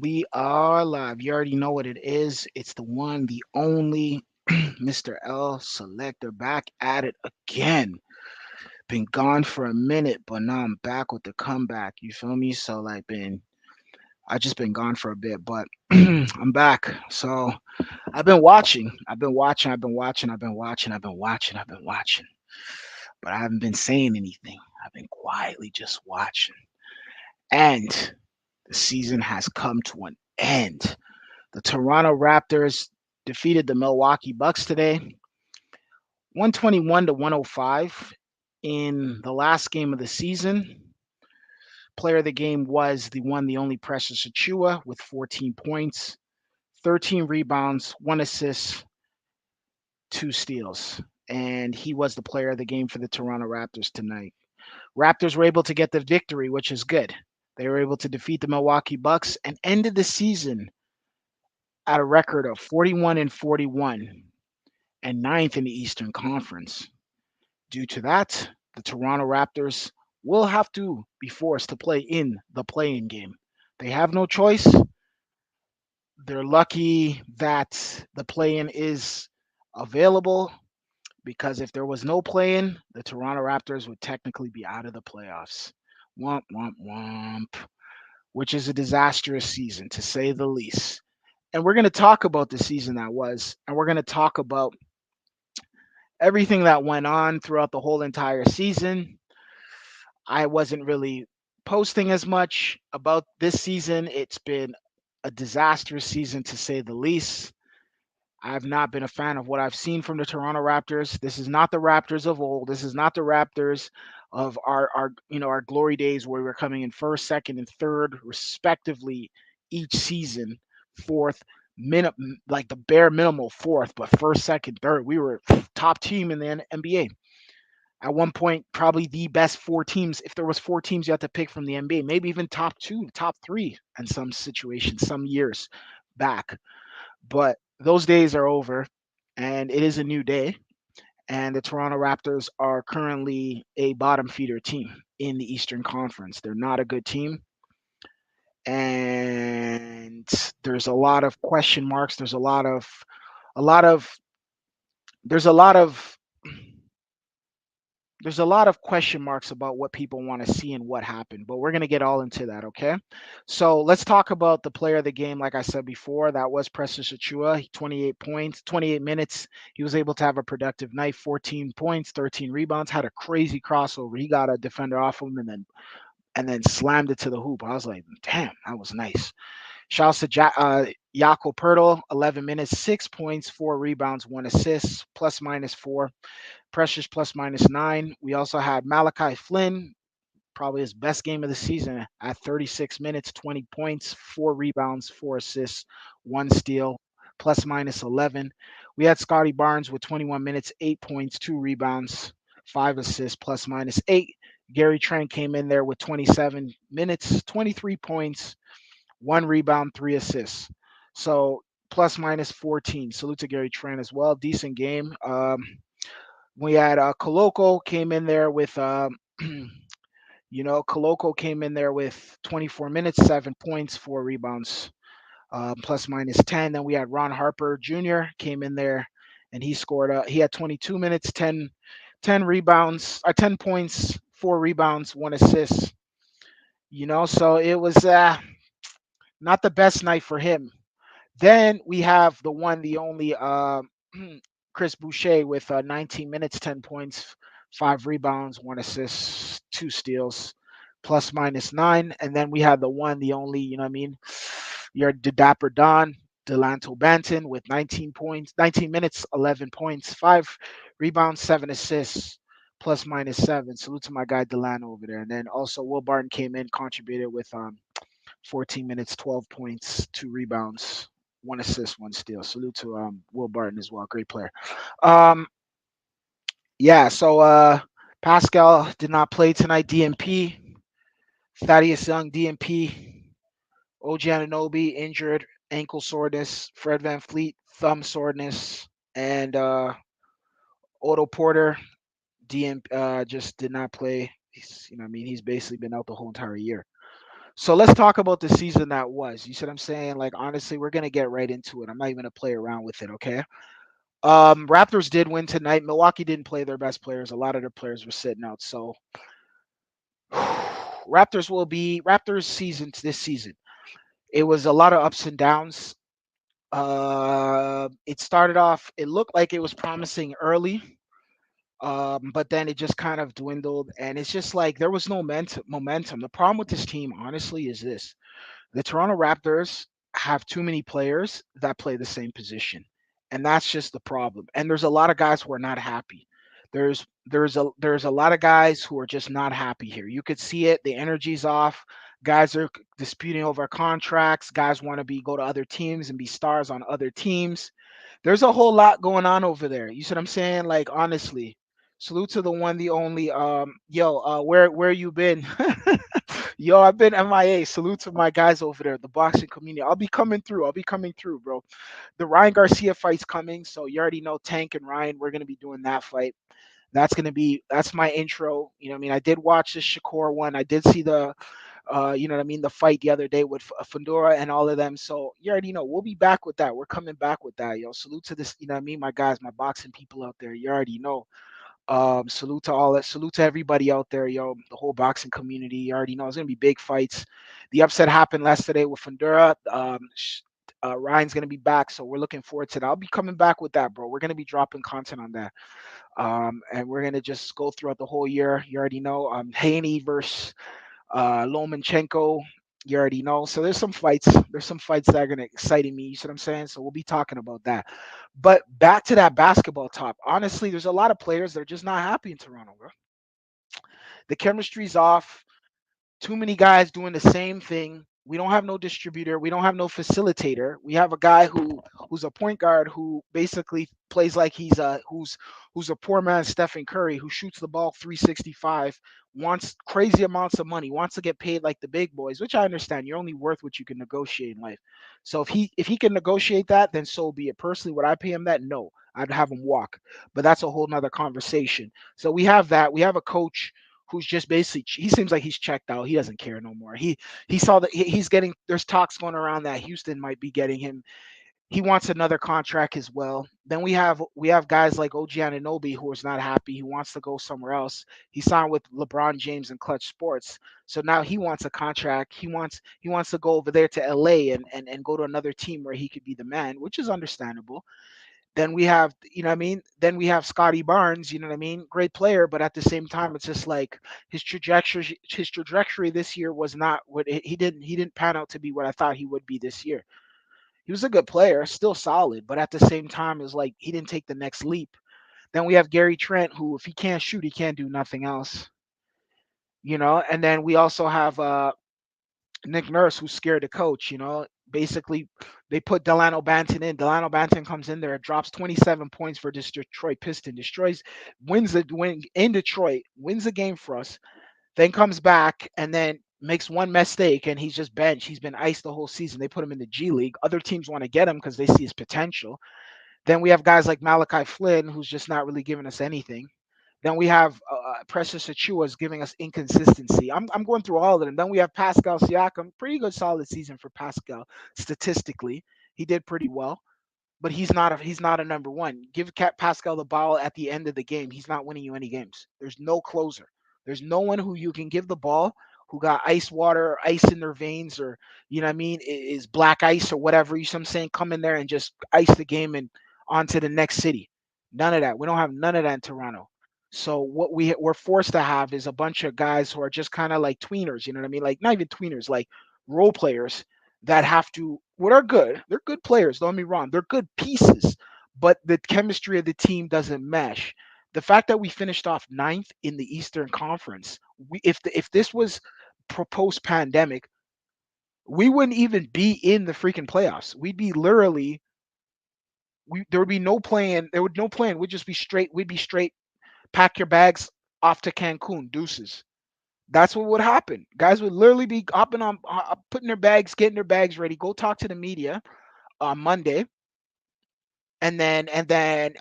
We are live. You already know what it is. It's the one, the only Mr. L Selector back at it again. Been gone for a minute, but now I'm back with the comeback. You feel me? So I just been gone for a bit, but I'm back. So I've been watching. I've been watching. But I haven't been saying anything. I've been quietly just watching. And the season has come to an end. The Toronto Raptors defeated the Milwaukee Bucks today, 121 to 105 in the last game of the season. Player of the game was the one, the only Precious Achua with 14 points, 13 rebounds, one assist, two steals. And he was the player of the game for the Toronto Raptors tonight. Raptors were able to get the victory, which is good. They were able to defeat the Milwaukee Bucks and ended the season at a record of 41 and 41 and ninth in the Eastern Conference. Due to that, the Toronto Raptors will have to be forced to play in the play-in game. They have no choice. They're lucky that the play-in is available because if there was no play-in, the Toronto Raptors would technically be out of the playoffs. Womp womp womp, which is a disastrous season to say the least. And we're going to talk about the season that was, and we're going to talk about everything that went on throughout the whole entire season. I wasn't really posting as much about this season. It's been a disastrous season to say the least. I've not been a fan of what I've seen from the Toronto Raptors. This is not the Raptors of old. This is not the Raptors of our glory days where we were coming in first, second, and third respectively each season, fourth, like the bare minimal fourth, but first, second, third. We were top team in the NBA. At one point, probably the best four teams. If there was four teams you had to pick from the NBA, maybe even top two, top three in some situations, some years back. But those days are over, and it is a new day. And the Toronto Raptors are currently a bottom feeder team in the Eastern Conference. They're not a good team, and there's a lot of question marks. A lot of, there's a lot of there's a lot of question marks about what people want to see and what happened, but we're going to get all into that, okay? So let's talk about the player of the game. Like I said before, that was Precious Achua, 28 points, 28 minutes. He was able to have a productive night, 14 points, 13 rebounds, had a crazy crossover. He got a defender off him and then slammed it to the hoop. I was like, damn, that was nice. Shouts to Jakob Pertl, 11 minutes, 6 points, 4 rebounds, 1 assist, plus minus four. Precious plus minus nine. We also had Malachi Flynn, probably his best game of the season at 36 minutes, 20 points, 4 rebounds, 4 assists, 1 steal, plus minus 11. We had Scotty Barnes with 21 minutes, 8 points, 2 rebounds, 5 assists, plus minus eight. Gary Trent came in there with 27 minutes, 23 points, 1 rebound, 3 assists. So plus minus 14. Salute to Gary Trent as well. Decent game. We had Koloko came in there with Koloko came in there with 24 minutes, 7 points, 4 rebounds, plus minus 10. Then we had Ron Harper Jr. came in there and he scored. He had 22 minutes, 10 rebounds, 10 points, 4 rebounds, 1 assist. So it was not the best night for him. Then we have the one, the only Chris Boucher with 19 minutes, 10 points, 5 rebounds, 1 assist, 2 steals, plus minus nine. And then we had the one, the only, your Dapper Don, Delanto Banton with 19 points, 19 minutes, 11 points, 5 rebounds, 7 assists, plus minus seven. Salute to my guy Delano over there. And then also Will Barton came in, contributed with 14 minutes, 12 points, 2 rebounds, 1 assist, 1 steal. Salute to Will Barton as well. Great player. Um, yeah, so Pascal did not play tonight. DMP, Thaddeus Young, DMP, OG Ananobi injured, ankle soreness. Fred Van Fleet, thumb soreness. And Otto Porter, DM, just did not play. He's basically been out the whole entire year. So let's talk about the season that was. You see what I'm saying? Like honestly, we're gonna get right into it. I'm not even gonna play around with it, okay? Raptors did win tonight. Milwaukee didn't play their best players. A lot of their players were sitting out. So Raptors season this season. It was a lot of ups and downs. It started off. It looked like it was promising early, but then it just kind of dwindled, and it's just like there was no momentum. The problem with this team, honestly, is this: the Toronto Raptors have too many players that play the same position, and that's just the problem. And there's a lot of guys who are not happy. There's a lot of guys who are just not happy here. You could see it. The energy's off. Guys are disputing over contracts. Guys want to be go to other teams and be stars on other teams. There's a whole lot going on over there. You see what I'm saying? Like honestly, salute to the one, the only. Yo, where you been? Yo, I've been MIA. Salute to my guys over there, the boxing community. I'll be coming through. I'll be coming through, bro. The Ryan Garcia fight's coming, so you already know Tank and Ryan. We're gonna be doing that fight. That's my intro. You know what I mean? I did watch this Shakur one. I did see the you know what I mean, the fight the other day with Fundora and all of them. So you already know we'll be back with that. We're coming back with that, yo. Salute to this, you know what I mean, my guys, my boxing people out there. You already know. Salute to all that. Salute to everybody out there, yo. The whole boxing community. You already know it's gonna be big fights. The upset happened yesterday with Fundora. Ryan's gonna be back, so we're looking forward to that. I'll be coming back with that, bro. We're gonna be dropping content on that. And we're gonna just go throughout the whole year. You already know. Haney versus Lomachenko. You already know. So there's some fights. There's some fights that are gonna excite me. You see what I'm saying? So we'll be talking about that. But back to that basketball top. Honestly, there's a lot of players that are just not happy in Toronto, bro. The chemistry's off. Too many guys doing the same thing. We don't have no distributor. We don't have no facilitator. We have a guy who's a point guard who basically plays like who's a poor man Stephen Curry who shoots the ball 365, wants crazy amounts of money, wants to get paid like the big boys, which I understand. You're only worth what you can negotiate in life. So if he can negotiate that, then so be it. Personally, would I pay him that? No. I'd have him walk. But that's a whole nother conversation. So we have that. We have a coach who's just basically he seems like he's checked out. He doesn't care no more. He saw that he's getting there's talks going around that Houston might be getting him. He wants another contract as well. Then we have guys like OG Anunoby who is not happy. He wants to go somewhere else. He signed with LeBron James and Clutch Sports. So now he wants a contract. He wants to go over there to LA and go to another team where he could be the man, which is understandable. Then we have, you know what I mean? Then we have Scotty Barnes, you know what I mean? Great player, but at the same time, it's just like his trajectory this year was not what he didn't pan out to be what I thought he would be this year. He was a good player, still solid, but at the same time, it's like he didn't take the next leap. Then we have Gary Trent, who if he can't shoot, he can't do nothing else, you know. And then we also have Nick Nurse, who's scared to coach, you know. Basically, they put Delano Banton in. Delano Banton comes in there, drops 27 points for this Detroit Piston, wins the win in Detroit, wins the game for us, then comes back and then makes one mistake and he's just benched. He's been iced the whole season. They put him in the G League. Other teams want to get him because they see his potential. Then we have guys like Malachi Flynn, who's just not really giving us anything. Then we have Precious Achua is giving us inconsistency. I'm going through all of them. Then we have Pascal Siakam, pretty good solid season for Pascal statistically. He did pretty well, but he's not a number one. Give Pascal the ball at the end of the game. He's not winning you any games. There's no closer. There's no one who you can give the ball who got ice water or ice in their veins or you know what I mean is black ice or whatever. You know what I'm saying? Come in there and just ice the game and on to the next city. None of that. We don't have none of that in Toronto. So what we're forced to have is a bunch of guys who are just kind of like tweeners, you know what I mean? Like not even tweeners, like role players that have to what are good. They're good players, don't get me wrong. They're good pieces, but the chemistry of the team doesn't mesh. The fact that we finished off ninth in the Eastern Conference, if this was post pandemic, we wouldn't even be in the freaking playoffs. We'd be literally there would be no plan. There would no plan. We'd just be straight. We'd be straight. Pack your bags off to Cancun. Deuces. That's what would happen. Guys would literally be hopping on, putting their bags, getting their bags ready, go talk to the media on Monday, and then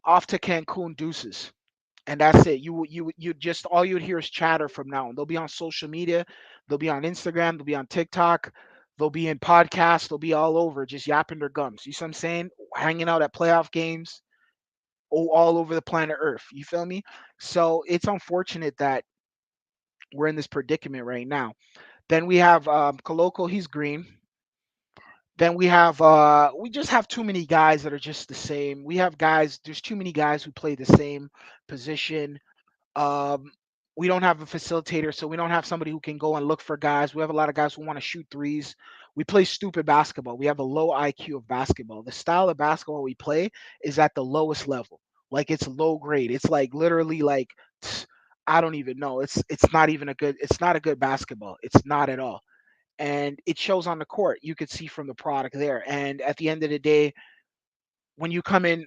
off to Cancun. Deuces. And that's it. You just all you would hear is chatter from now on. They'll be on social media. They'll be on Instagram. They'll be on TikTok. They'll be in podcasts. They'll be all over, just yapping their gums. You see what I'm saying? Hanging out at playoff games, all over the planet Earth. You feel me? So it's unfortunate that we're in this predicament right now. Then we have Koloko. He's green. Then we just have too many guys that are just the same. We have guys. There's too many guys who play the same position. Um, we don't have a facilitator, so we don't have somebody who can go and look for guys. We have a lot of guys who want to shoot threes. We play stupid basketball. We have a low IQ of basketball. The style of basketball we play is at the lowest level. Like it's low grade. It's like literally like I don't even know. It's not even a good. It's not a good basketball. It's not at all. And it shows on the court. You could see from the product there. And at the end of the day, when you come in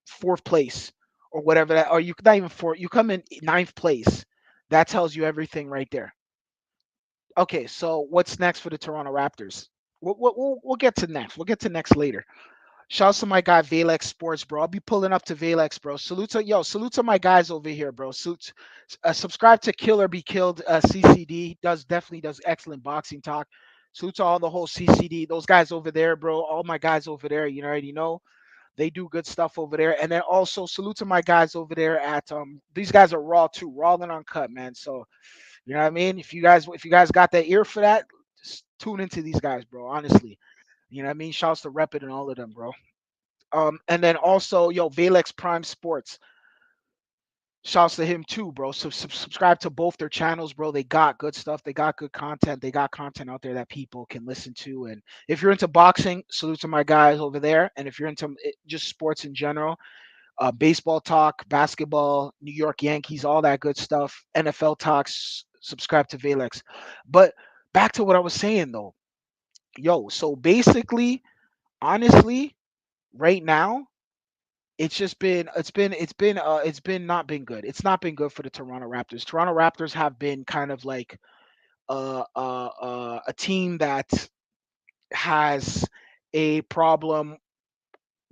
fourth place or whatever that, or you not even fourth, you come in ninth place. That tells you everything right there. Okay, so what's next for the Toronto Raptors? We'll get to next. We'll get to next later. Shouts to my guy Valex Sports, bro. I'll be pulling up to Valex, bro. Salute to my guys over here, bro. Subscribe to Kill or Be Killed CCD. Definitely does excellent boxing talk. Salute to all the whole CCD. Those guys over there, bro. All my guys over there, you already know. They do good stuff over there. And then also salute to my guys over there at these guys are raw too, raw and uncut, man. So you know what I mean? If you guys got that ear for that, just tune into these guys, bro. Honestly. You know what I mean? Shouts to Rep It and all of them, bro. And then also, Valex Prime Sports. Shouts to him too, bro. So subscribe to both their channels, bro. They got good stuff. They got good content. They got content out there that people can listen to. And if you're into boxing, salute to my guys over there. And if you're into just sports in general, baseball talk, basketball, New York Yankees, all that good stuff, NFL talks, subscribe to Valex. But back to what I was saying though, so basically, honestly, right now, it's been not been good. It's not been good for the Toronto Raptors. Toronto Raptors have been kind of like a team that has a problem.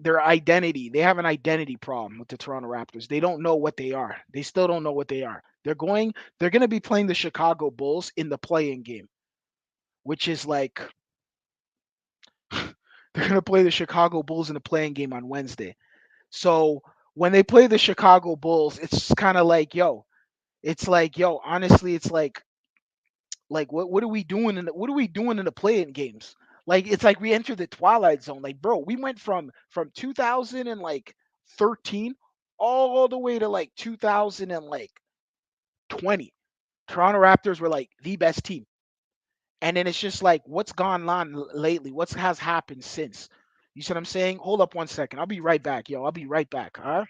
Their identity. They have an identity problem with the Toronto Raptors. They don't know what they are. They still don't know what they are. They're going to be playing the Chicago Bulls in the play-in game, which is like they're going to play the Chicago Bulls in the play-in game on Wednesday. So when they play the Chicago Bulls, it's kind of like, honestly, it's like what are we doing in the play-in games? Like it's like we entered the twilight zone. Like, bro, we went from 2000 and like 13 all the way to like 2000 and like 20. Toronto Raptors were like the best team. And then it's just like what's gone on lately? What has happened since? You see what I'm saying? Hold up one second. I'll be right back, yo. I'll be right back. All right.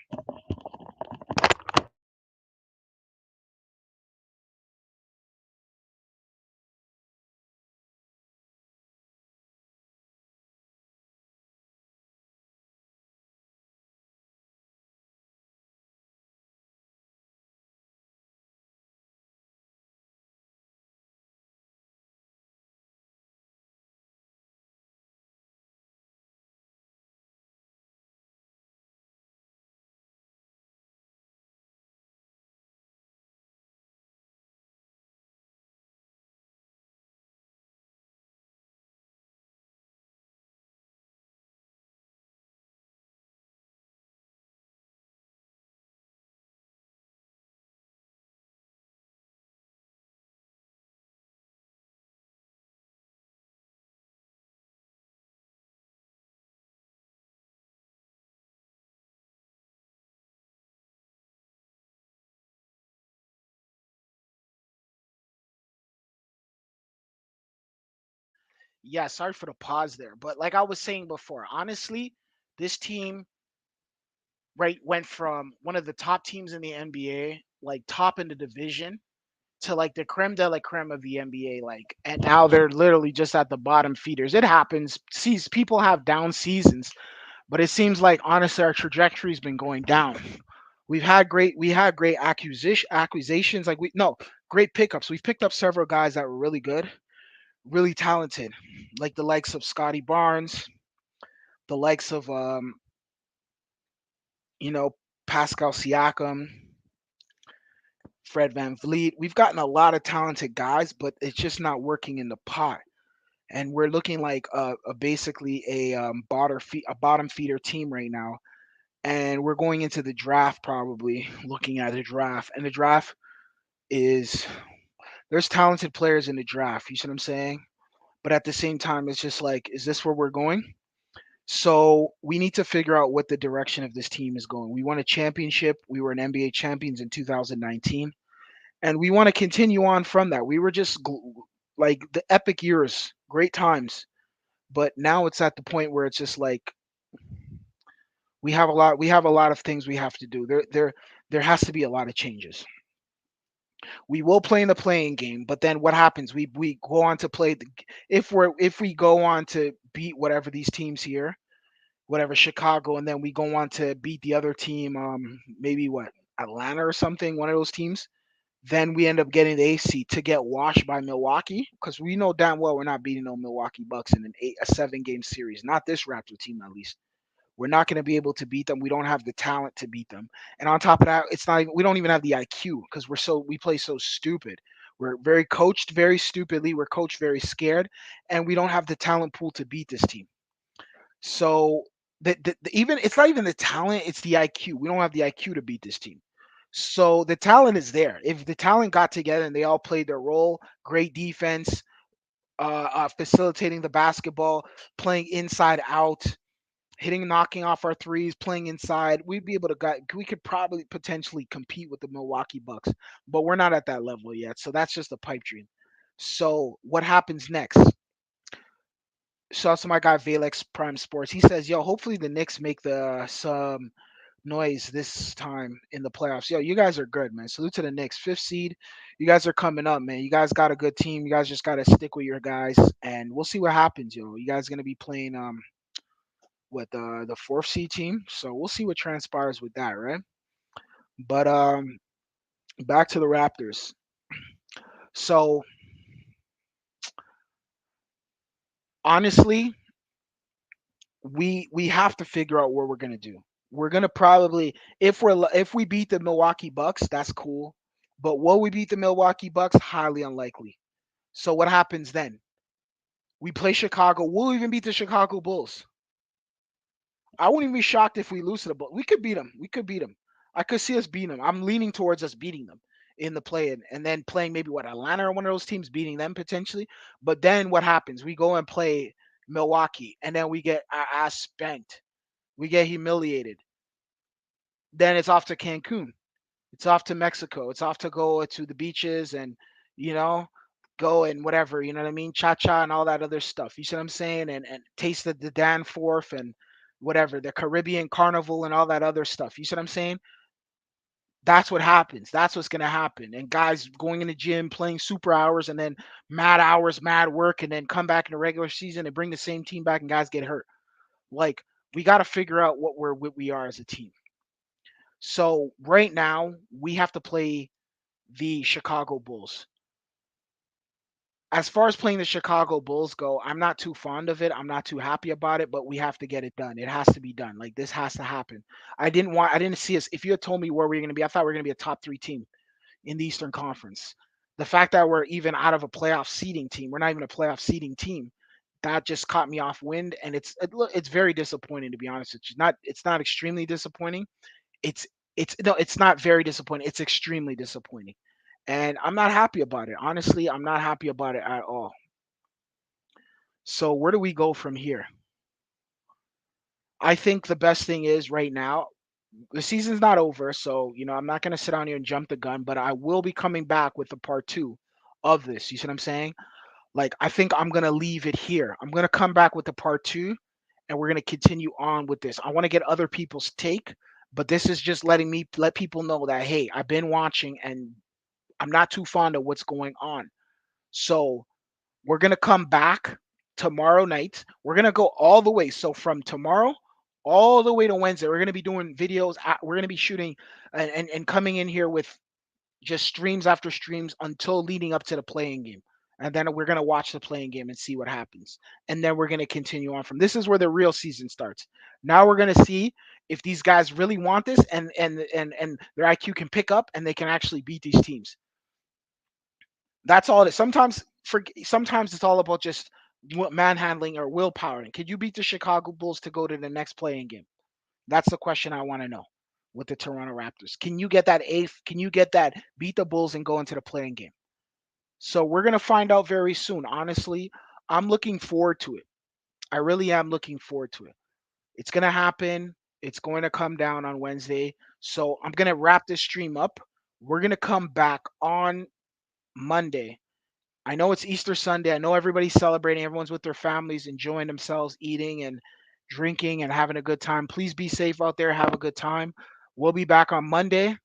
Yeah, sorry for the pause there. But like I was saying before, honestly, this team right went from one of the top teams in the NBA, like top in the division, to like the creme de la creme of the NBA, like, and now they're literally just at the bottom feeders. It happens. Sees people have down seasons, but it seems like honestly our trajectory's been going down. We had great acquisitions, like we no great pickups. We've picked up several guys that were really good, really talented, like the likes of Scotty Barnes, the likes of you know Pascal Siakam, Fred Van Vliet. We've gotten a lot of talented guys, but it's just not working in the pot. And we're looking like basically a bottom feeder team right now. And we're going into the draft probably looking at the draft. And the draft is there's talented players in the draft. You see what I'm saying? But at the same time, it's just like, is this where we're going? So we need to figure out what the direction of this team is going. We won a championship. We were an NBA champions in 2019, and we want to continue on from that. We were just like the epic years, great times. But now it's at the point where it's just like we have a lot of things we have to do. There has to be a lot of changes. We will play in the playing game, but then what happens? We go on to play if we go on to beat whatever these teams here, whatever Chicago, and then we go on to beat the other team, maybe what Atlanta or something, one of those teams. Then we end up getting the AC to get washed by Milwaukee because we know damn well we're not beating no Milwaukee Bucks in a 7 game series. Not this Raptor team, at least. We're not going to be able to beat them. We don't have the talent to beat them. And on top of that, it's not. We don't even have the IQ because we play so stupid. We're very coached very stupidly. We're coached very scared, and we don't have the talent pool to beat this team. So even it's not even the talent; it's the IQ. We don't have the IQ to beat this team. So the talent is there. If the talent got together and they all played their role, great defense, facilitating the basketball, playing inside out, knocking off our threes, playing inside, we'd be able to we could probably potentially compete with the Milwaukee Bucks, but we're not at that level yet. So that's just a pipe dream. So what happens next? Shout out to my guy Valex Prime Sports. He says, "Yo, hopefully the Knicks make the some noise this time in the playoffs. Yo, you guys are good, man. Salute to the Knicks, fifth seed. You guys are coming up, man. You guys got a good team. You guys just gotta stick with your guys, and we'll see what happens, yo. You guys gonna be playing with the fourth seed team, so we'll see what transpires with that, right? But back to the Raptors. So honestly, we have to figure out what we're gonna do. We're gonna probably if we beat the Milwaukee Bucks, that's cool. But will we beat the Milwaukee Bucks? Highly unlikely. So what happens then? We play Chicago. We'll even beat the Chicago Bulls. I wouldn't even be shocked if we lose to the Bulls. We could beat them. We could beat them. I could see us beating them. I'm leaning towards us beating them in the play-in, and then playing maybe what Atlanta or one of those teams beating them potentially. But then what happens? We go and play Milwaukee, and then we get our ass spanked. We get humiliated. Then it's off to Cancun. It's off to Mexico. It's off to go to the beaches and you know go and whatever. You know what I mean? Cha cha and all that other stuff. You see what I'm saying? And taste the Danforth and whatever the Caribbean Carnival and all that other stuff. You see what I'm saying? That's what happens. That's what's gonna happen. And guys going in the gym, playing super hours, and then mad hours, mad work, and then come back in the regular season and bring the same team back, and guys get hurt. Like we got to figure out what we are as a team. So right now we have to play the Chicago Bulls. As far as playing the Chicago Bulls go, I'm not too fond of it. I'm not too happy about it, but we have to get it done. It has to be done. Like this has to happen. I didn't see us. If you had told me where we are going to be, I thought we were going to be a top 3 team in the Eastern Conference. The fact that we're even out of a playoff seeding team, we're not even a playoff seeding team. That just caught me off wind, and it's very disappointing to be honest. It's not extremely disappointing. It's it's no, it's not very disappointing. It's extremely disappointing. And I'm not happy about it. Honestly, I'm not happy about it at all. So where do we go from here? I think the best thing is right now, the season's not over, so I'm not gonna sit down here and jump the gun, but I will be coming back with the part two of this. You see what I'm saying? Like I think I'm gonna leave it here. I'm gonna come back with the part two and we're gonna continue on with this. I want to get other people's take, but this is just letting me let people know that hey, I've been watching and I'm not too fond of what's going on. So we're gonna come back tomorrow night. We're gonna go all the way. So from tomorrow all the way to Wednesday, we're gonna be doing videos. We're gonna be shooting and coming in here with just streams after streams until leading up to the playing game. and then we're gonna watch the playing game and see what happens. And then we're gonna continue on from this is where the real season starts. Now we're gonna see if these guys really want this and their IQ can pick up and they can actually beat these teams. That's all it is. Sometimes it's all about just manhandling or willpower. And could you beat the Chicago Bulls to go to the next playing game? That's the question I want to know with the Toronto Raptors. Can you get that eighth? Can you get that beat the Bulls and go into the playing game? So we're gonna find out very soon. Honestly, I'm looking forward to it. I really am looking forward to it. It's gonna happen. It's going to come down on Wednesday. So I'm gonna wrap this stream up. We're gonna come back on Monday. I know it's Easter Sunday. I know everybody's celebrating. Everyone's with their families, enjoying themselves, eating and drinking and having a good time. Please be safe out there. Have a good time. We'll be back on Monday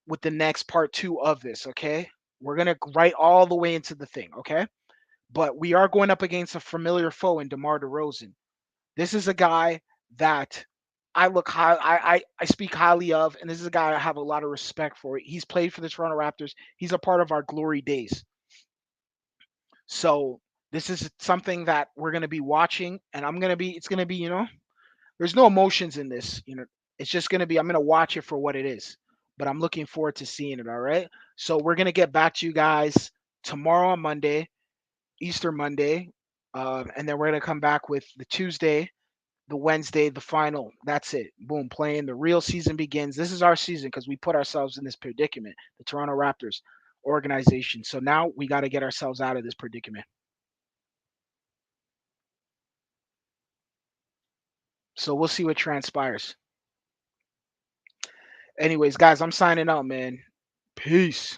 with the next part two of this. Okay. We're going to write all the way into the thing. Okay. But we are going up against a familiar foe in DeMar DeRozan. This is a guy that I look high, I speak highly of, and this is a guy I have a lot of respect for. He's played for the Toronto Raptors. He's a part of our glory days. So this is something that we're gonna be watching, and it's gonna be, there's no emotions in this, it's just gonna be, I'm gonna watch it for what it is, but I'm looking forward to seeing it. All right. So we're gonna get back to you guys tomorrow on Monday, Easter Monday, and then we're gonna come back with the Tuesday, the Wednesday, the final. That's it. Boom, playing. The real season begins. This is our season because we put ourselves in this predicament, the Toronto Raptors organization. So now we got to get ourselves out of this predicament. So we'll see what transpires. Anyways, guys, I'm signing out, man. Peace.